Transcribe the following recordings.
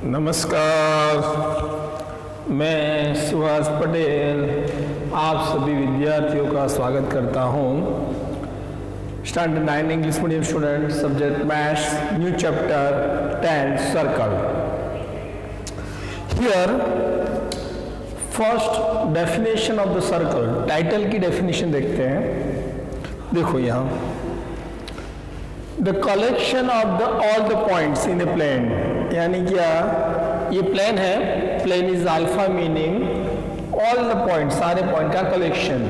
नमस्कार, मैं सुभाष पटेल आप सभी विद्यार्थियों का स्वागत करता हूँ। Standard 9 English medium student, subject maths, new chapter 10 circle. Here first definition of the circle, title की डेफिनेशन देखते हैं। देखो यहाँ the collection of the all the points in a plane, यानी क्या ये प्लेन है, plane is alpha meaning all the point, सारे पॉइंट का collection,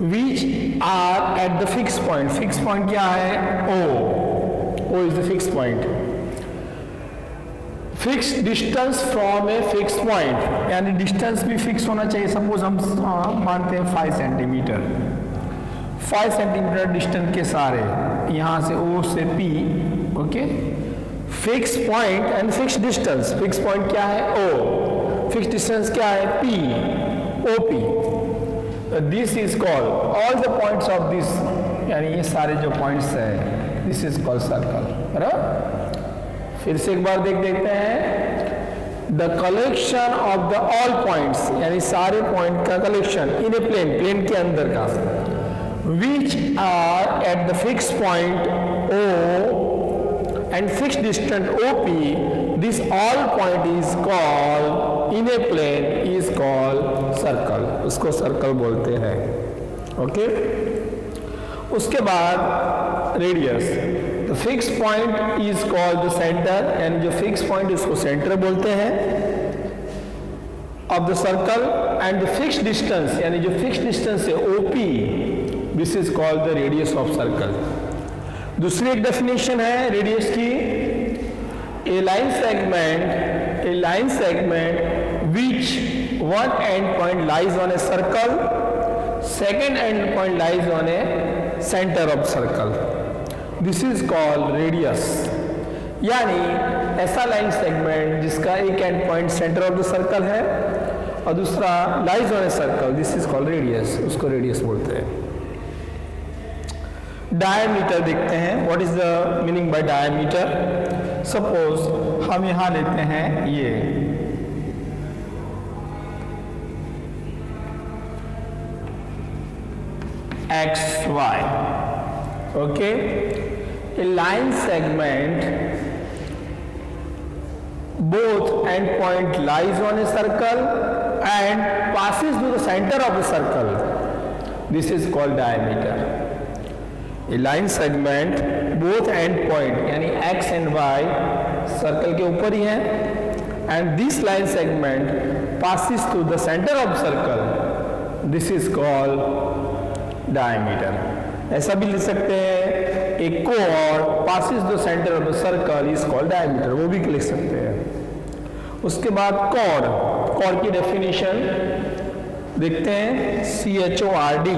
which are at the fix point. Fix point क्या है? O is the fix point. Fix distance from a fix point, यानी distance भी फिक्स होना चाहिए। Suppose हम मानते हैं 5 सेंटीमीटर, 5 सेंटीमीटर डिस्टेंस के सारे, यहाँ से O से P, okay. Fix point and fix distance. Fix point क्या है? O, फिक्स डिस्टेंस क्या है? P, OP। This is called all the points of this, यानी ये सारे जो पॉइंट्स हैं, दिस इज कॉल्ड सर्कल। बराबर, फिर से एक बार देखते हैं। The collection of the all points, यानी सारे पॉइंट का collection in a plane, plane के अंदर का, which are at the fixed point O and fixed distance OP, this all point is called in a plane is called circle, उसको circle बोलते हैं, okay. उसके बाद radius, the fixed point is called the center, and जो fixed point उसको center बोलते हैं of the circle, and the fixed distance, यानी जो fixed distance है OP, this is called the radius of circle. दूसरी एक डेफिनेशन है रेडियस की, a line segment which one end point lies on a circle, second end point lies on a center of circle, this is called radius. यानी ऐसा line segment जिसका एक end point center of the circle है और दूसरा lies on a circle, this is called radius, उसको radius बोलते हैं। डायमीटर देखते हैं, what is the meaning by diameter. Suppose हम यहां लेते हैं ये XY, okay. A line segment both end point lies on a circle and passes through the center of the circle, this is called diameter। A line segment both end point यानी x and y circle के ऊपर ही है, and this line segment passes through the center of circle, this is called diameter। ऐसा भी लिख सकते हैं, एक chord passes the center of the circle is called diameter, वो भी लिख सकते हैं। उसके बाद chord की डेफिनेशन देखते हैं, CHORD,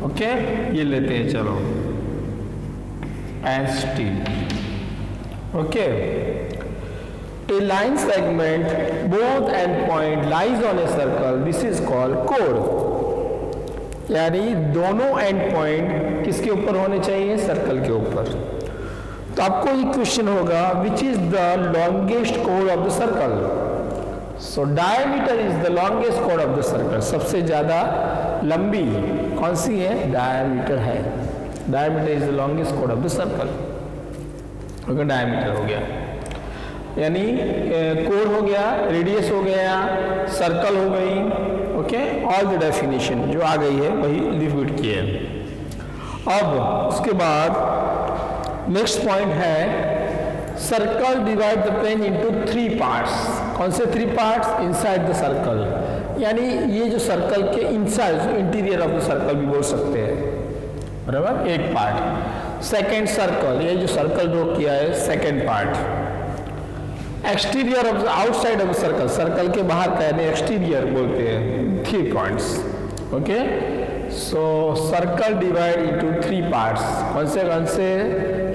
ओके, ये लेते हैं, चलो ST, okay. A line segment both and point lies on a circle, this is called code, यानी दोनों एंड पॉइंट किसके ऊपर होने चाहिए? सर्कल के ऊपर। तो आपको ये क्वेश्चन होगा, विच is the longest code of the circle? So diameter is the longest code of the circle, सबसे ज्यादा लंबी कौन सी है? डायमीटर है। Diameter is the longest code of the circle, okay. Diameter हो गया, यानी कोड हो गया, रेडियस हो गया, सर्कल हो गई, ओके। ऑल द डेफिनेशन जो आ गई है वही रिपीट की है। अब उसके बाद नेक्स्ट पॉइंट है, circle divide the plane into 3 parts. कौन से 3 पार्ट्स? इनसाइड द सर्कल, यानी ये जो सर्कल के inside, interior of the circle भी बोल सकते हैं, बराबर, एक पार्ट। सेकेंड सर्कल, ये जो सर्कल ड्रॉ किया है, second part. Exterior of the outside of the circle, circle के बाहर का यानी एक्सटीरियर बोलते हैं, 3 points, okay. So circle divide into 3 parts, कौन से?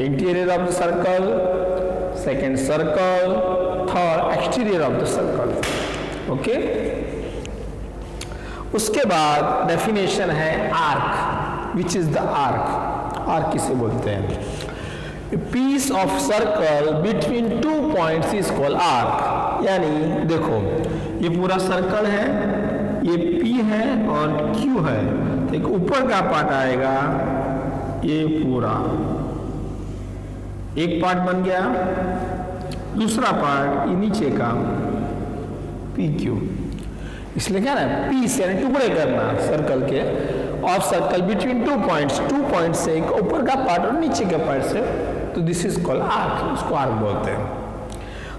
Interior of the circle, second circle, third exterior of the circle, okay. उसके बाद डेफिनेशन है arc, which is the arc. Arc किसे बोलते हैं? Piece of circle between 2 points is called arc. यानी देखो ये पूरा सर्कल है, ये P है और Q है, तो एक ऊपर का पार्ट आएगा, ये पूरा एक पार्ट बन गया, दूसरा पार्ट ये नीचे का PQ। इसलिए क्या ना पीस यानी टुकड़े करना सर्कल के, of circle between 2 points, 2 point से एक ऊपर का पार्ट और नीचे के पार्ट से, तो दिस इज कॉल्ड आर्क, उसको आर्क बोलते हैं।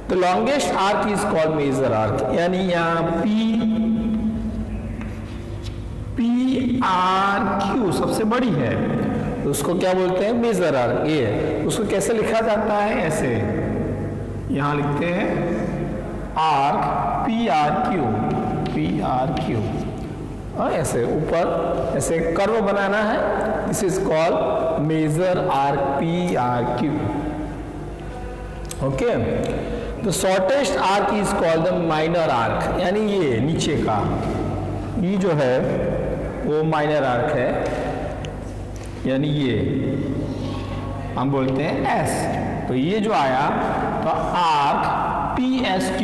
The longest arc is called major arc. यानी यहाँ PRQ सबसे बड़ी है, तो उसको क्या बोलते हैं मेजर आर्क। ये उसको कैसे लिखा जाता है, ऐसे यहाँ लिखते हैं आर्क PRQ, ऐसे ऊपर ऐसे कर्व बनाना है, this is called major arc PRQ। Okay, the shortest arc is called the minor arc. यानी ये नीचे का ये जो है वो माइनर आर्क है, यानी ये हम बोलते हैं S। तो ये जो आया तो आर्क PSQ,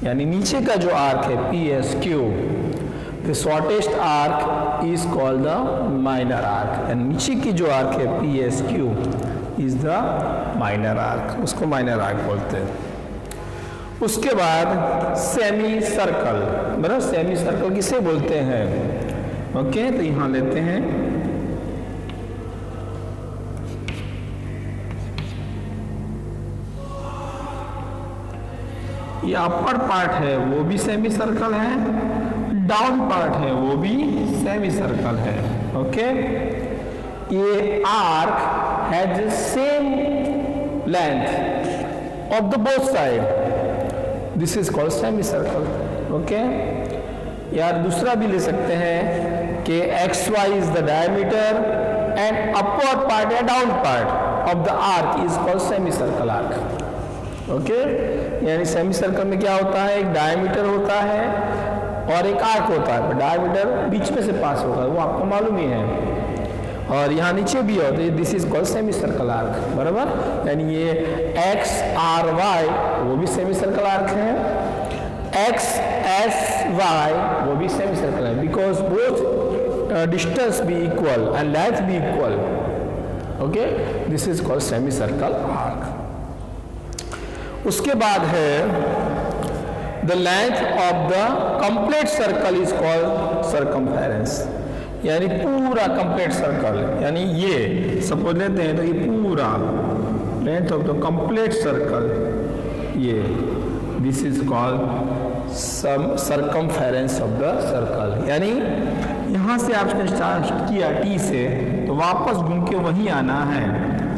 यानी नीचे का जो आर्क है PSQ, the shortest arc is called the minor arc. यानी नीचे की जो आर्क है PSQ is the minor arc, उसको माइनर आर्क बोलते हैं। उसके बाद सेमी सर्कल, बराबर सेमी सर्कल किसे बोलते हैं। ओके, तो यहां लेते हैं ये अपर पार्ट है वो भी सेमी सर्कल है, डाउन पार्ट है वो भी सेमी सर्कल है। ओके, ये arc has same length of the both side, this is called semi circle. Okay, यार दूसरा भी ले सकते हैं कि XY is the diameter and upward part या down part of the arc is called semi circle arc. Okay, यानी semi circle में क्या होता है, एक डायमीटर होता है और एक आर्क होता है, डायमीटर बीच में से पास होगा, वो आपको मालूम ही है, और यहाँ नीचे भी होता है, this is called semi circle arc. बराबर, यानी ये XRY वो भी सेमी सर्कल आर्क है, XSY वो भी सेमी सर्कल है, because both distance be equal and length be equal. Okay, this is called semi circle arc. उसके बाद है the length of the complete circle is called circumference. यानी पूरा complete circle, यानी ये सपोज लेते हैं तो ये पूरा length of the complete circle, ये this is called circumference of the circle. यानी यहाँ से आपने स्टार्ट किया T से, तो वापस घूम के वहीं आना है,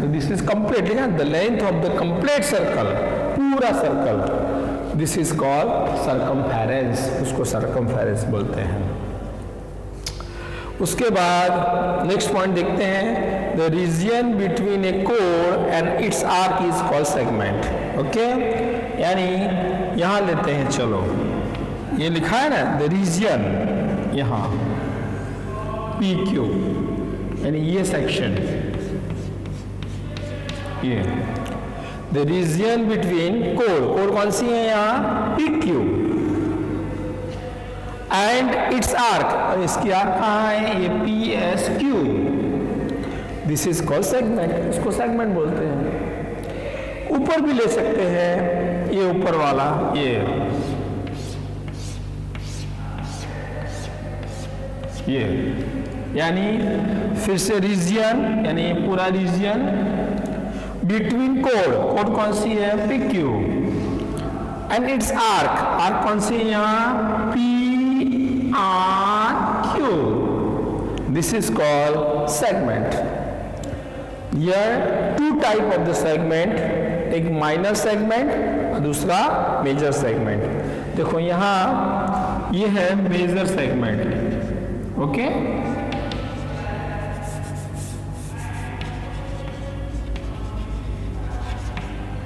तो this is complete, the length of the complete circle, पूरा circle, this is called circumference, उसको सरकमफेरेंस बोलते हैं। उसके बाद नेक्स्ट पॉइंट देखते हैं, द रीजन बिटवीन ए कोर and its arc is called segment. Okay, यानी यहां लेते हैं, चलो ये लिखा है ना द रीजन, यहां PQ, यानी ये सेक्शन, ये द रीजन बिटवीन कोर कौन सी है यहाँ PQ एंड इट्स आर्क, और इसकी आर्क कहाँ है, ये PSQ, this is called segment, इसको सेगमेंट बोलते हैं। ऊपर भी ले सकते हैं, ये ऊपर वाला, ये यानी फिर से रीजन, यानी पूरा रीजन बिटवीन कोड कौन सी है PQ एंड इट्स आर्क कौन सी है यहाँ PRQ, this is called segment. यह two type of the segment, एक माइनर सेगमेंट और दूसरा मेजर सेगमेंट। देखो यहाँ ये है मेजर सेगमेंट। ओके,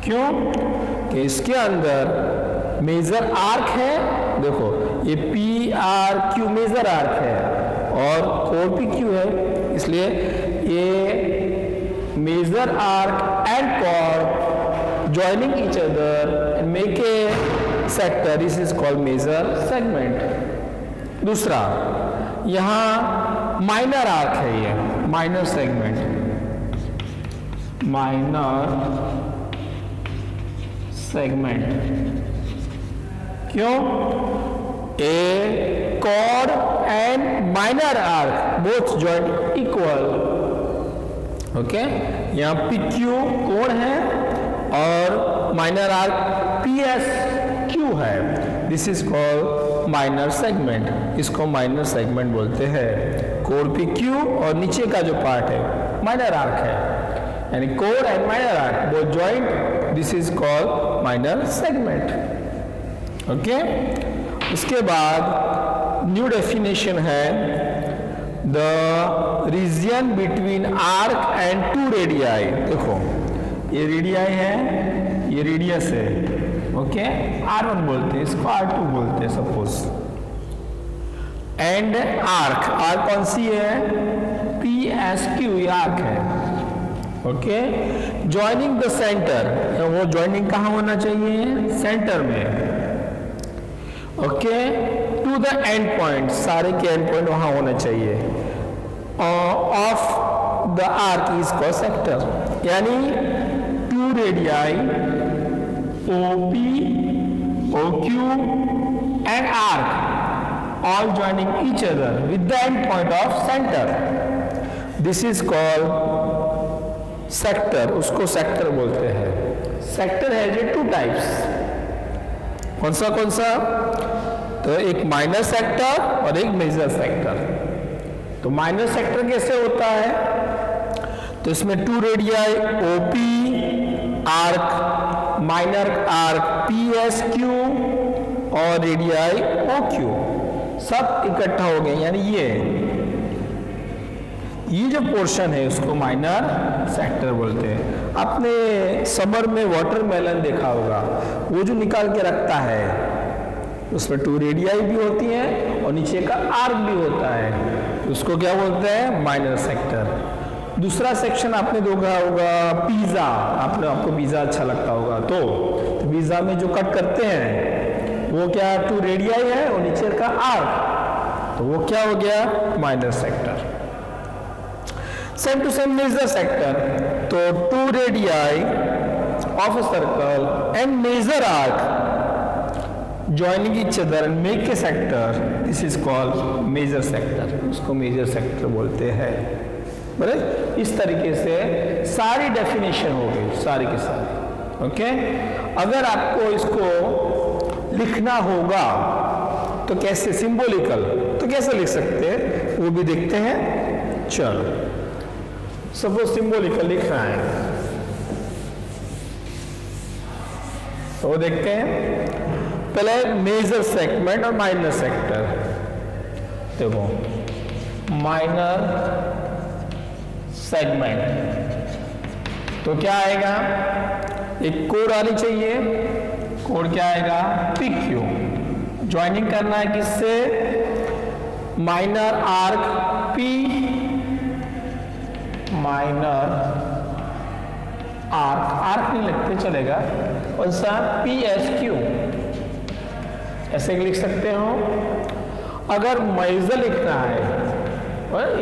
क्यों कि इसके अंदर मेजर आर्क है, देखो ये PRQ मेजर आर्क है और कोर PQ है, इसलिए A major arc and chord joining each other and make a sector. This is called major segment. दूसरा, यहाँ माइनर आर्क है, ये माइनर सेगमेंट, माइनर सेगमेंट क्यों? A chord and minor arc both joined equal. Okay, यहाँ PQ कोण है और minor arc PSQ है. This is called minor segment. इसको माइनर सेगमेंट बोलते हैं. कोण PQ और नीचे का जो पार्ट है माइनर आर्क है, यानी कोण and minor arc both joint. This is called minor segment. Okay, उसके बाद न्यू डेफिनेशन है the region between arc and two radii. देखो, ये रेडियाई है, ये रेडियस है. ओके, R1 बोलते हैं, इसको R2 बोलते हैं सपोज. एंड आर्क, आर्क कौन सी है? PSQ, ये आर्क है. ओके, ज्वाइनिंग द सेंटर, वो ज्वाइनिंग कहाँ होना चाहिए? सेंटर में. Okay, to the end point, सारे के एंड पॉइंट वहां होना चाहिए. Of the arc is called sector. यानी two radii OP, OQ and arc all joining each other with the end point of center. This is called sector. उसको sector बोलते हैं. Sector है जो टू टाइप्स. कौन सा? तो एक माइनर सेक्टर और एक मेजर सेक्टर. तो माइनर सेक्टर कैसे होता है? तो इसमें two radii OP, arc, minor arc PSQ और रेडियाई OQ सब इकट्ठा हो गए. यानी ये जो पोर्शन है उसको माइनर सेक्टर बोलते हैं. आपने समर में वाटरमेलन देखा होगा, वो जो निकाल के रखता है उसमें टू रेडियाई भी होती हैं और नीचे का आर्क भी होता है. उसको क्या बोलते हैं? Minor sector. दूसरा सेक्शन आपने देखा होगा पिज्जा. आपको पिज्जा अच्छा लगता होगा, तो पिज्जा में जो कट करते हैं वो क्या टू रेडियाई है और नीचे का आर्क, तो वो क्या हो गया? Minor sector. Same to same major sector. तो two radii of a circle and major arc joining each other and make a sector. This is called major sector. उसको मेजर सेक्टर बोलते हैं. बराबर, इस तरीके से सारी डेफिनेशन हो गई, सारी की सारी. ओके, अगर आपको इसको लिखना होगा तो कैसे? सिंबॉलिकल. तो कैसे लिख सकते हैं वो भी देखते हैं. चलो, सपोज सिंबॉलिकल लिखना है तो वो देखते हैं. पहले मेजर सेगमेंट और माइनर सेक्टर. देखो, माइनर सेगमेंट तो क्या आएगा? एक कोड आनी चाहिए. कोड क्या आएगा? PQ. ज्वाइनिंग करना है किससे? Minor arc P, minor arc नहीं लिखते चलेगा. कौन सा? PSQ. ऐसे लिख सकते हो. अगर मेजर लिखना है,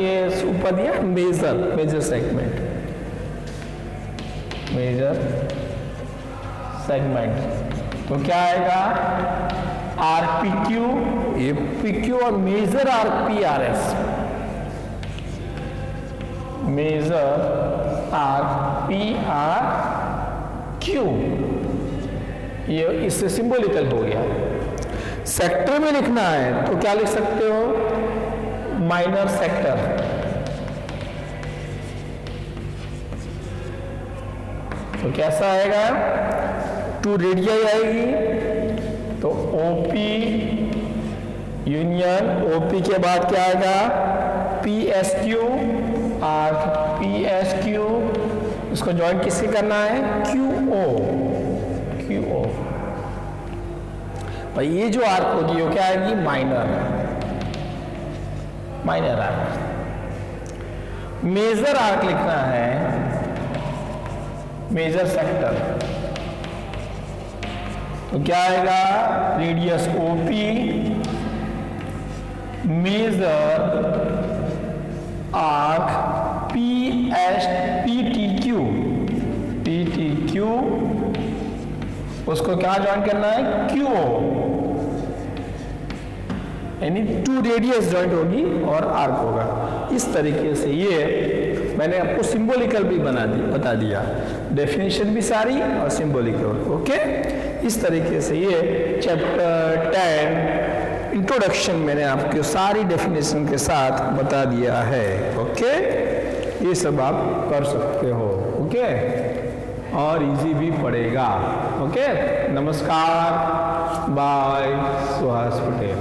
ये ऊपर दिया मेजर सेगमेंट, मेजर सेगमेंट तो क्या आएगा? RPQ, ये PQ और मेजर RPRS, मेजर RPRQ. ये इससे सिंबॉलिकल हो गया. सेक्टर में लिखना है तो क्या लिख सकते हो? Minor sector. तो कैसा आएगा? टू रेडियाई आएगी तो OP यूनियन OP के बाद क्या आएगा? PSQ, arc PSQ. उसको ज्वाइन किससे करना है? QO. और ये जो आर्क होगी वो क्या आएगी? Minor arc. मेजर आर्क लिखना है, मेजर सेक्टर, तो क्या आएगा, radius OP, major arc PTQ, उसको क्या ज्वाइन करना है, QO, यानी 2 रेडियस ज्वाइंट होगी और आर्क होगा। इस तरीके से ये मैंने आपको सिंबॉलिकल भी बता दिया, डेफिनेशन भी सारी और सिंबॉलिकल। ओके, इस तरीके से ये चैप्टर 10 इंट्रोडक्शन मैंने आपको सारी डेफिनेशन के साथ बता दिया है। ओके, ये सब आप कर सकते हो। ओके, और इजी भी पड़ेगा। ओके, नमस्कार, बाय, सुहास पटेल।